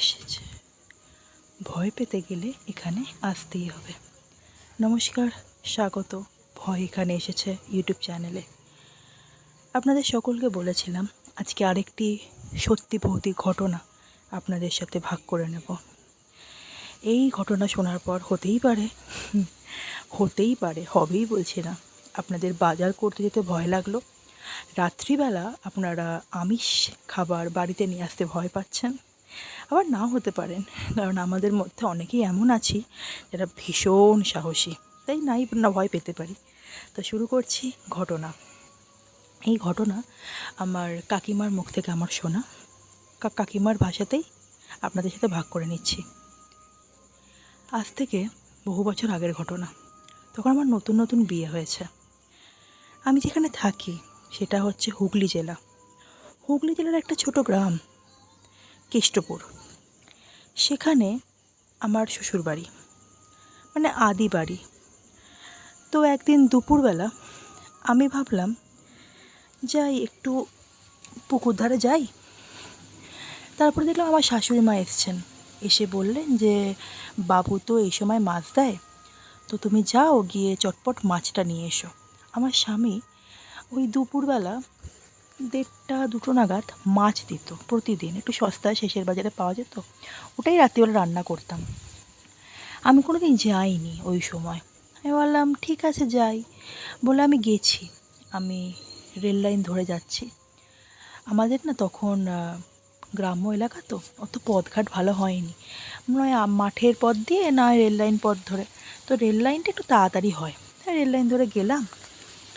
এসেছে। ভয় পেতে গেলে এখানে আসতেই হবে। নমস্কার, স্বাগত ভয় এখানে এসেছে ইউটিউব চ্যানেলে। আপনাদের সকলকে বলেছিলাম আজকে আরেকটি সত্যি ভৌতিক ঘটনা আপনাদের সাথে ভাগ করে নেব। এই ঘটনা শোনার পর হতেই পারে হবেই বলছি না, আপনাদের বাজার করতে যেতে ভয় লাগলো, রাত্রিবেলা আপনারা আমিষ খাবার বাড়িতে নিয়ে আসতে ভয় পাচ্ছেন। আবার নাও হতে পারেন, কারণ আমাদের মধ্যে অনেকেই এমন আছি যারা ভীষণ সাহসী, তাই না ভয় পেতে পারি। তো শুরু করছি ঘটনা। এই ঘটনা আমার কাকিমার মুখ থেকে আমার শোনা, কাকিমার ভাষাতেই আপনাদের সাথে ভাগ করে নিচ্ছি। আজ থেকে বহু বছর আগের ঘটনা। তখন আমার নতুন নতুন বিয়ে হয়েছে। আমি যেখানে থাকি সেটা হচ্ছে হুগলি জেলা। হুগলি জেলার একটা ছোট গ্রাম কেষ্টপুর। সেখানে আমার শ্বশুরবাড়ি, মানে আদি বাড়ি। তো একদিন দুপুরবেলা আমি ভাবলাম যাই একটু পুকুর ধারে যাই। তারপরে দেখলাম আমার শাশুড়ি মা এসছেন, এসে বললেন যে বাবু তো এই সময় মাছ দেয়, তো তুমি যাও গিয়ে চটপট মাছটা নিয়ে এসো। আমার স্বামী ওই দুপুরবেলা 1:30-2 নাগাদ মাছ দিত প্রতিদিন, একটু সস্তায় শেষের বাজারে পাওয়া যেত, ওটাই রাত্রিবেলা রান্না করতাম। আমি কোনো দিন যাইনি ওই সময়। আমি বললাম ঠিক আছে যাই বলে আমি গেছি। আমি রেল লাইন ধরে যাচ্ছি। আমাদের না তখন গ্রাম্য এলাকা, তো অত পথঘাট ভালো হয়নি, নয় মাঠের পথ দিয়ে না রেল লাইন পথ ধরে, তো রেল লাইনটা একটু তাড়াতাড়ি হয়। রেল লাইন ধরে গেলাম,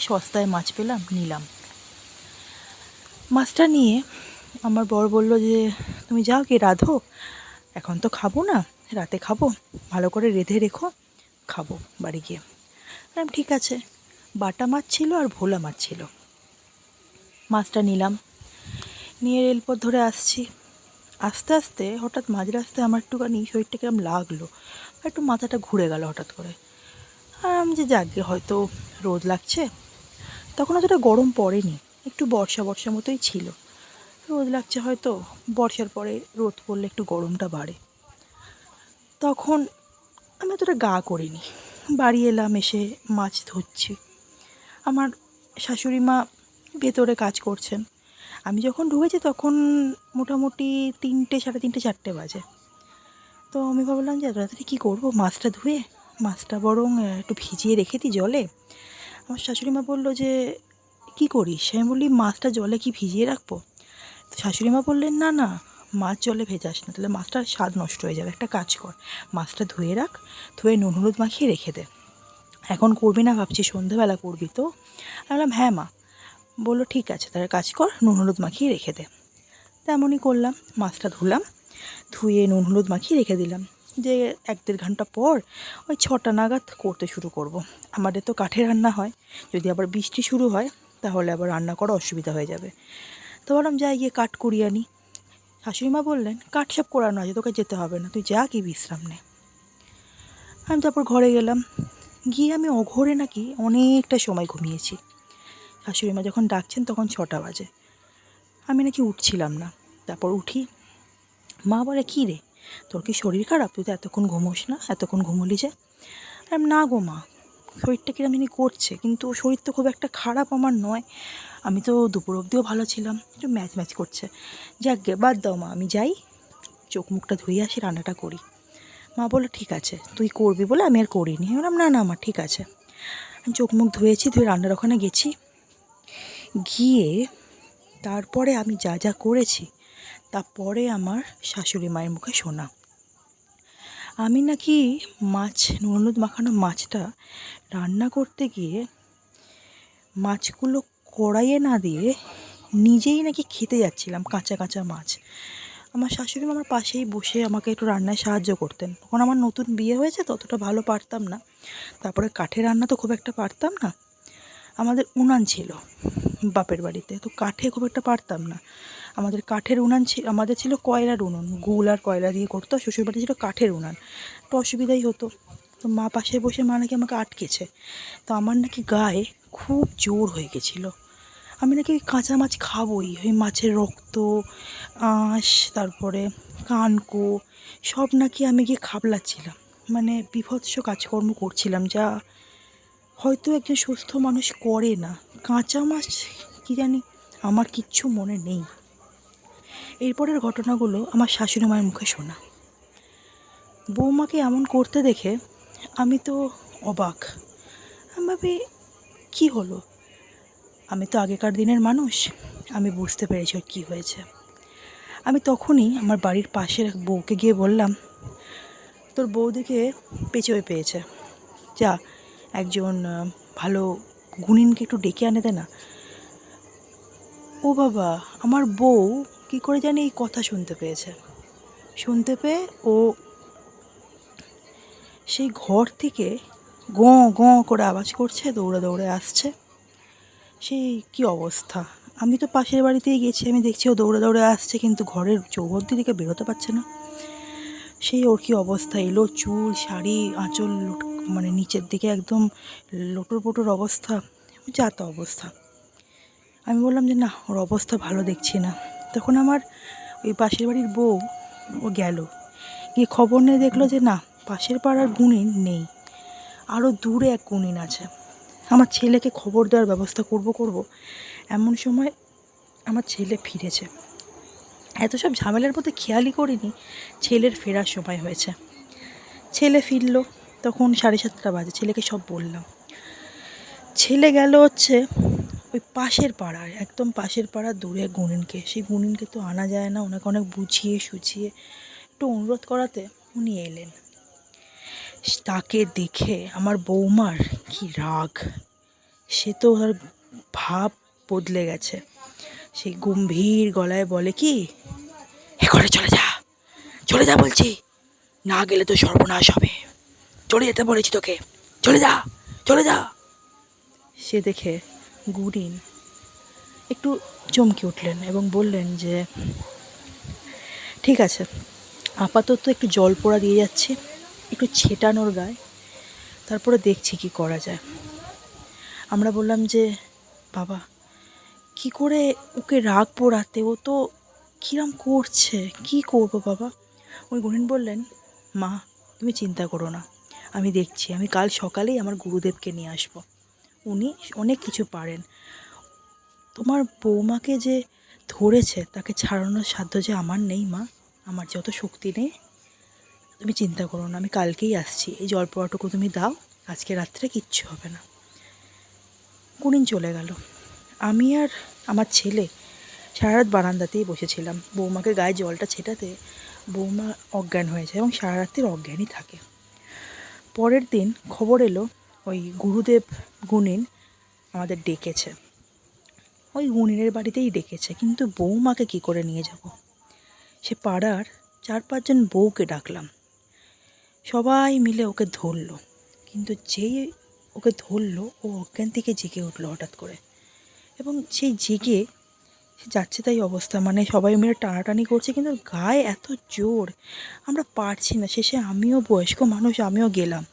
সস্তায় মাছ পেলাম, নিলাম মাছটা। নিয়ে আমার বর বলল যে তুমি যাও কি রাঁধো, এখন তো খাবো না, রাতে খাবো, ভালো করে রেঁধে রেখো, খাবো বাড়ি গিয়ে। বললাম ঠিক আছে। বাটা মাছ ছিল আর ভোলা মাছ ছিল। মাছটা নিলাম, নিয়ে রেলপথ ধরে আসছি। আস্তে আস্তে হঠাৎ মাঝ রাস্তায় আমার একটুখানি শরীরটা কিরম লাগলো, একটু মাথাটা ঘুরে গেল হঠাৎ করে। আর আমি যে যাকে হয়তো রোদ লাগছে, তখন অতটা গরম পড়েনি, একটু বর্ষা মতোই ছিল। রোদ লাগছে হয়তো, বর্ষার পরে রোদ পড়লে একটু গরমটা বাড়ে। তখন আমি অতটা গা করিনি, বাড়ি এলাম, এসে মাছ ধরছি। আমার শাশুড়ি মা ভেতরে কাজ করছেন। আমি যখন ঢুকেছি তখন মোটামুটি 3টে, 3:30, 4টে বাজে। তো আমি ভাবলাম যে এত রাত্রে কী করবো, মাছটা ধুয়ে মাছটা বরং একটু ভিজিয়ে রেখে দিই জলে। আমার শাশুড়ি মা বললো যে কী করিস? আমি বললি মাছটা জলে কি ভিজিয়ে রাখবো? তো শাশুড়ি মা বললেন না না, মাছ জলে ভেজাস না, তাহলে মাছটার স্বাদ নষ্ট হয়ে যাবে। একটা কাজ কর, মাছটা ধুয়ে রাখ, ধুয়ে নুন হলুদ মাখিয়ে রেখে দে। এখন করবি না ভাবছি, সন্ধ্যেবেলা করবি তো? আমি বললাম হ্যাঁ মা। বললো ঠিক আছে, তাহলে কাজ কর, নুন হলুদ মাখিয়ে রেখে দে। তেমনই করলাম, মাছটা ধুলাম, ধুয়ে নুন হলুদ মাখিয়ে রেখে দিলাম। যে 1-1.5 ঘন্টা পর ওই 6টা নাগাদ করতে শুরু করব। আমাদের তো কাঠে রান্না হয়, যদি আবার বৃষ্টি শুরু হয় তাহলে আবার রান্না করা অসুবিধা হয়ে যাবে। তো বললাম যাই গিয়ে কাঠ কুড়িয়ে আনি। শাশুড়ি মা বললেন কাঠ সব করানো আছে, তোকে যেতে হবে না, তুই যা কি বিশ্রাম নে। আমি তারপর ঘরে গেলাম, গিয়ে আমি অঘোরে নাকি অনেকটা সময় ঘুমিয়েছি। শাশুড়ি মা যখন ডাকছেন তখন 6টা বাজে, আমি নাকি উঠছিলাম না। তারপর উঠি, মা বলে কী রে, তোর কি শরীর খারাপ, তুই তো এতক্ষণ ঘুমোস না, এতক্ষণ ঘুমোলি যে? আমি না গো মা, শরীরটা কিরম জানি করছে, কিন্তু শরীর তো খুব একটা খারাপ আমার নয়, আমি তো দুপুর অবধিও ভালো ছিলাম, একটু ম্যাচ করছে। যাক গে বাদ দাও মা, আমি যাই চোখ মুখটা ধুয়ে আসি, রান্নাটা করি। মা বললো ঠিক আছে, তুই করবি বলে আমি আর করিনি। আমি বললাম না না মা ঠিক আছে। আমি চোখ মুখ ধুয়েছি, ধুয়ে রান্নার ওখানে গেছি। গিয়ে তারপরে আমি যা যা করেছি তারপরে আমার শাশুড়ি মায়ের মুখে শোনা। আমি নাকি মাছ, নুন হলুদ মাখানো মাছটা রান্না করতে গিয়ে মাছগুলো কড়াইয়ে না দিয়ে নিজেই নাকি খেতে যাচ্ছিলাম কাঁচা কাঁচা মাছ। আমার শাশুড়ি মা আমার পাশেই বসে আমাকে একটু রান্নায় সাহায্য করতেন। তখন আমার নতুন বিয়ে হয়েছে, ততটা ভালো পারতাম না। তারপরে কাঠের রান্না তো খুব একটা পারতাম না। আমাদের উনান ছিল বাপের বাড়িতে, তো কাঠে খুব একটা পারতাম না। আমাদের কাঠের উনান ছিল, আমাদের ছিল কয়লার উনুন, গুল আর কয়লা দিয়ে করতো। শ্বশুরবাড়ি ছিল কাঠের উনান, একটু অসুবিধাই হতো। তো মা পাশে বসে মা নাকি আমাকে আটকেছে। তো আমার নাকি গায়ে খুব জোর হয়ে গেছিলো। আমি নাকি কাঁচা মাছ খাবোই, ওই মাছের রক্ত, আঁশ, তারপরে কানকো সব নাকি আমি গিয়ে খাবলাচ্ছিলাম। মানে বীভৎস কাজকর্ম করছিলাম, যা হয়তো একজন সুস্থ মানুষ করে না। কাঁচা মাছ কি জানি, আমার কিচ্ছু মনে নেই। এরপরের ঘটনাগুলো আমার শাশুড়ি মায়ের মুখে শোনা। বৌমাকে এমন করতে দেখে আমি তো অবাক। আমি ভাবি, কী হলো? আমি তো আগেকার দিনের মানুষ, আমি বুঝতে পেরেছি ওর কী হয়েছে। আমি তখনই আমার বাড়ির পাশের এক বউকে গিয়ে বললাম, তোর বৌদিকে পেঁচোয় পেয়েছে, যা একজন ভালো গুণিনকে একটু ডেকে আনে দে না। ও বাবা, আমার বউ কী করে জানি এই কথা শুনতে পেয়েছে। শুনতে পেয়ে ও সেই ঘর থেকে গঁ গঁ করে আওয়াজ করছে, দৌড়ে দৌড়ে আসছে। সেই কী অবস্থা! আমি তো পাশের বাড়িতেই গেছি, আমি দেখছি ও দৌড়ে দৌড়ে আসছে, কিন্তু ঘরের চৌহদ্দি থেকে বেরোতে পারছে না। সেই ওর কী অবস্থা! এলো চুল, শাড়ি, আঁচল মানে নিচের দিকে একদম লোটর পোটর অবস্থা, যা তা অবস্থা। আমি বললাম যে না, ওর অবস্থা ভালো দেখছি না। তখন আমার ওই পাশের বাড়ির বউ ও গেল, গিয়ে খবর নিয়ে দেখলো যে না, পাশের পাড়ার গুণিন নেই, আরও দূরে এক গুণিন আছে। আমার ছেলেকে খবর দেওয়ার ব্যবস্থা করব এমন সময় আমার ছেলে ফিরেছে। এত সব ঝামেলার মধ্যে খেয়ালই করিনি ছেলের ফেরার সময় হয়েছে। ছেলে ফিরল তখন 7:30 বাজে। ছেলেকে সব বললাম। ছেলে গেল হচ্ছে ওই পাশের পাড়ায়, একদম পাশের পাড়ার দূরে গুণিনকে। সেই গুণিনকে তো আনা যায় না, ওনাকে অনেক বুঝিয়ে সুঝিয়ে একটু অনুরোধ করাতে উনি এলেন। তাকে দেখে আমার বৌমার কি রাগ! সে তো ওর ভাব বদলে গেছে। সেই গম্ভীর গলায় বলে, কি এ ঘরে চলে যা, চলে যা বলছি, না গেলে তো সর্বনাশ হবে, চলে যেতে বলেছি তোকে, চলে যা, চলে যা। সে দেখে গুণিন একটু চমকে উঠলেন এবং বললেন যে ঠিক আছে, আপাতত একটু জল পোড়া দিয়ে যাচ্ছি, একটু ছেটানোর গায়ে, তারপরে দেখছি কি করা যায়। আমরা বললাম যে বাবা, কি করে ওকে রাখবো রাতে, ও তো কিরম করছে, কি করবো বাবা? ওই গুণিন বললেন, মা তুমি চিন্তা করো না, আমি দেখছি, আমি কাল সকালেই আমার গুরুদেবকে নিয়ে আসবো, উনি অনেক কিছু পারেন। তোমার বৌমাকে যে ধরেছে তাকে ছাড়ানোর সাধ্য যে আমার নেই মা, আমার যত শক্তি নেই, তুমি চিন্তা করো না, আমি কালকেই আসছি, এই জল পোড়াটুকু তুমি দাও, আজকে রাত্রে কিচ্ছু হবে না। গুণিন চলে গেল। আমি আর আমার ছেলে সারা রাত বারান্দাতেই বসেছিলাম। বৌমাকে গায়ে জলটা ছেটাতে বৌমা অজ্ঞান হয়ে যায় এবং সারা রাত্রির অজ্ঞানই থাকে। পরের দিন খবর এলো ওই গুরুদেব গুণিন আমাদের ডেকেছে। ওই গুণিনের বাড়িতেই ডেকেছে, কিন্তু বৌমাকে কি করে নিয়ে যাব? সে পাড়ার 4-5 জন বউকে ডাকলাম, সবাই মিলে ওকে ধরলো, কিন্তু যেই ওকে ধরলো ও অজ্ঞান থেকে জেগে উঠলো হঠাৎ করে, এবং সেই জেগে যাচ্ছে তাই অবস্থা, মানে সবাই মিলে টানাটানি করছে, কিন্তু গায়ে এত জোর আমরা পারছি না। শেষে আমিও বয়স্ক মানুষ, আমিও গেলাম,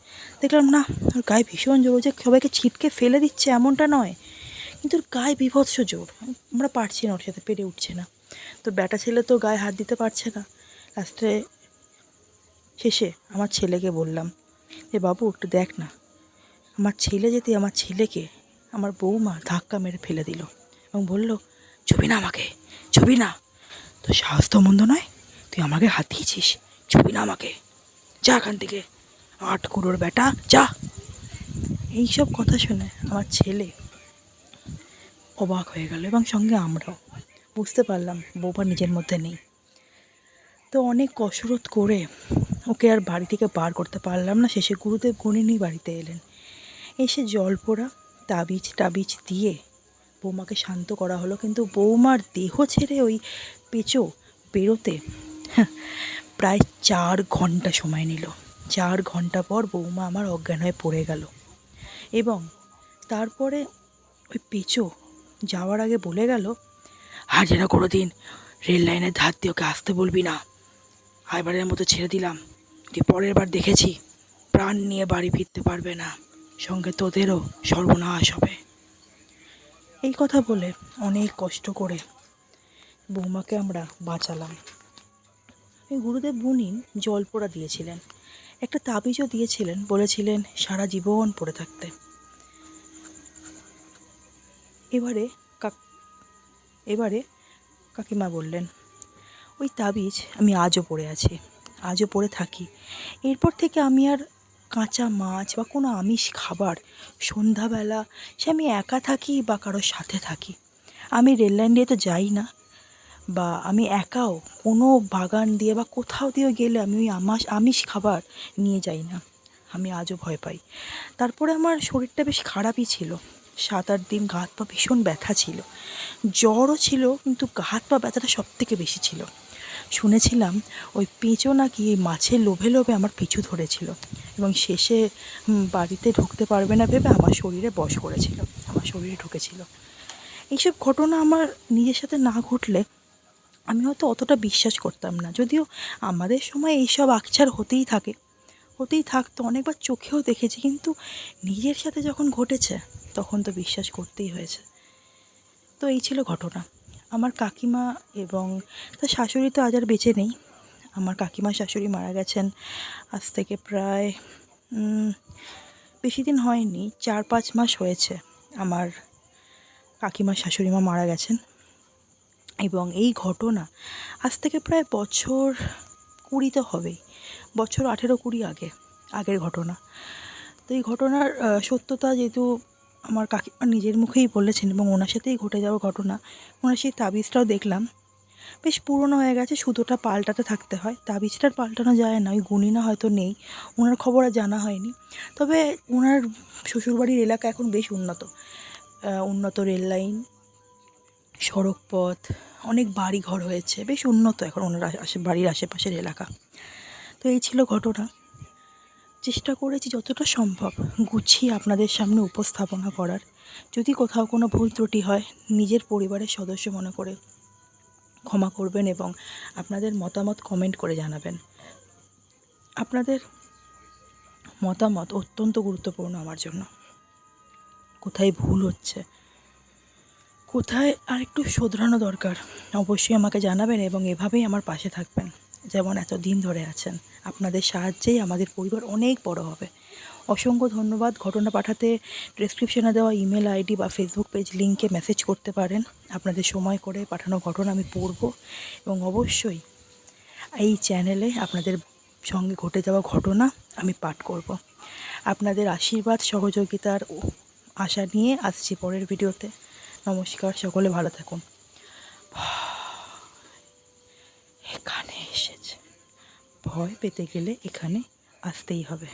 দেখলাম না, ওর গায়ে ভীষণ জোর, যে সবাইকে ছিটকে ফেলে দিচ্ছে এমনটা নয়, কিন্তু ওর গায়ে বীভৎস জোর, আমরা পারছি না, ওর সাথে পেরে উঠছে না। তো বেটা ছেলে তো গায়ে হাত দিতে পারছে না। লাস্টে শেষে আমার ছেলেকে বললাম যে বাবু একটু দেখ না। আমার ছেলে যেতে আমার ছেলেকে আমার বৌমা ধাক্কা মেরে ফেলে দিল এবং বলল, ছবি না আমাকে, ছবি না, তোর সাহস তো মন্দ নয়, তুই আমাকে হাত দিয়েছিস, ছবি না আমাকে, যা এখান থেকে, 8 কুড়োর বেটা, যা। এইসব কথা শুনে আমার ছেলে অবাক হয়ে গেল এবং সঙ্গে আমরাও বুঝতে পারলাম বৌমা নিজের মধ্যে নেই। তো অনেক কসরত করে ওকে আর বাড়ি থেকে বার করতে পারলাম না। শেষে গুরুদেব গুণিনই বাড়িতে এলেন। এসে জল পোড়া তাবিজ টাবিজ দিয়ে বৌমাকে শান্ত করা হলো, কিন্তু বৌমার দেহ ছেড়ে ওই পেঁচো বেরোতে প্রায় 4 ঘন্টা সময় নিল। 4 ঘন্টা পর বৌমা আমার অজ্ঞান হয়ে পড়ে গেল এবং তারপরে ওই পেঁচো যাওয়ার আগে বলে গেল, আর যেন কোনো দিন রেল লাইনের ধার দিয়ে ওকে আসতে বলবি না, এবারের মতো ছেড়ে দিলাম, যদি পরের বার দেখেছি প্রাণ নিয়ে বাড়ি ফিরতে পারবে না, সঙ্গে তোদেরও সর্বনাশ হবে। এই কথা বলে অনেক কষ্ট করে বৌমাকে আমরা বাঁচালাম। এই গুরুদেব বুনিন জল পোড়া দিয়েছিলেন, একটা তাবিজও দিয়েছিলেন, বলেছিলেন সারা জীবন পড়ে থাকতে। এবারে কাকিমা বললেন, ওই তাবিজ আমি আজও পড়ে আছি, আজও পড়ে থাকি। এরপর থেকে আমি আর কাঁচা মাছ বা কোনো আমিষ খাবার সন্ধ্যাবেলা, সে আমি একা থাকি বা কারোর সাথে থাকি, আমি রেললাইন দিয়ে তো যাই না, বা আমি একাও কোনো বাগান দিয়ে বা কোথাও দিয়ে গেলে আমি ওই আমিষ খাবার নিয়ে যাই না। আমি আজও ভয় পাই। তারপরে আমার শরীরটা বেশ খারাপই ছিল, 7-8 দিন গা হাত পা ভীষণ ব্যথা ছিল, জ্বরও ছিল, কিন্তু গা হাত পা ব্যথাটা সবথেকে বেশি ছিল। শুনেছিলাম ওই পেঁচো নাকি এই মাছের লোভে লোভে আমার পিছু ধরেছিল এবং শেষে বাড়িতে ঢুকতে পারবে না ভেবে আমার শরীরে বশ করেছিল, আমার শরীরে ঢুকেছিল। এইসব ঘটনা আমার নিজের সাথে না ঘটলে আমি হয়তো অতটা বিশ্বাস করতাম না। যদিও আমাদের সময় এইসব আকছার হতেই থাকতো, অনেকবার চোখেও দেখেছি, কিন্তু নিজের সাথে যখন ঘটেছে তখন তো বিশ্বাস করতেই হয়েছে। তো এই ছিল ঘটনা। আমার কাকিমা এবং তার শাশুড়ি তো আজ আর বেঁচে নেই। আমার কাকিমা শাশুড়ি মারা গেছেন আজ থেকে প্রায় বেশি দিন হয়নি, 4-5 মাস হয়েছে আমার কাকিমা শাশুড়ি মা মারা গেছেন। এবং এই ঘটনা আজ থেকে প্রায় বছর 20 তো হবেই, বছর 18-20 আগের ঘটনা। তো এই ঘটনার সত্যতা যেহেতু আমার কাকিমা নিজের মুখেই বলেছেন এবং ওনার সাথেই ঘটে যাওয়া ঘটনা, ওনার সেই তাবিজটাও দেখলাম বেশ পুরনো হয়ে গেছে, সুতোটা পাল্টাতে থাকতে হয়, তাবিজটার পাল্টানো যায় না, ওই গুণিনা হয়তো নেই, ওনার খবর আর জানা হয়নি। তবে ওনার শ্বশুরবাড়ির এলাকা এখন বেশ উন্নত রেল লাইন, সড়ক পথ, অনেক বাড়ি ঘর হয়েছে, বেশ উন্নত এখন ওনার বাড়ির আশেপাশের এলাকা। তো এই ছিল ঘটনা। চেষ্টা করেছি যতটা সম্ভব গুছিয়ে আপনাদের সামনে উপস্থাপনা করার। যদি কোথাও কোনো ভুল ত্রুটি হয় নিজের পরিবারের সদস্য মনে করে ক্ষমা করবেন এবং আপনাদের মতামত কমেন্ট করে জানাবেন। আপনাদের মতামত অত্যন্ত গুরুত্বপূর্ণ আমার জন্য। কোথায় ভুল হচ্ছে, কোথায় আর একটু শোধরানো দরকার, অবশ্যই আমাকে জানাবেন এবং এভাবেই আমার পাশে থাকবেন যেমন এতদিন ধরে আছেন। আপনাদের সাহায্যেই আমাদের পরিবার অনেক বড় হবে। অসংখ্য ধন্যবাদ। ঘটনা পাঠাতে ডেসক্রিপশনে দেওয়া ইমেল আইডি বা ফেসবুক পেজ লিঙ্কে মেসেজ করতে পারেন। আপনাদের সময় করে পাঠানো ঘটনা আমি পড়ব এবং অবশ্যই এই চ্যানেলে আপনাদের সঙ্গে ঘটে যাওয়া ঘটনা আমি পাঠ করব। আপনাদের আশীর্বাদ সহযোগিতার আশা নিয়ে আসছি পরের ভিডিওতে। নমস্কার, সকলে ভালো থাকুন। এখানে এসেছে, ভয় পেতে গেলে এখানে আসতেই হবে।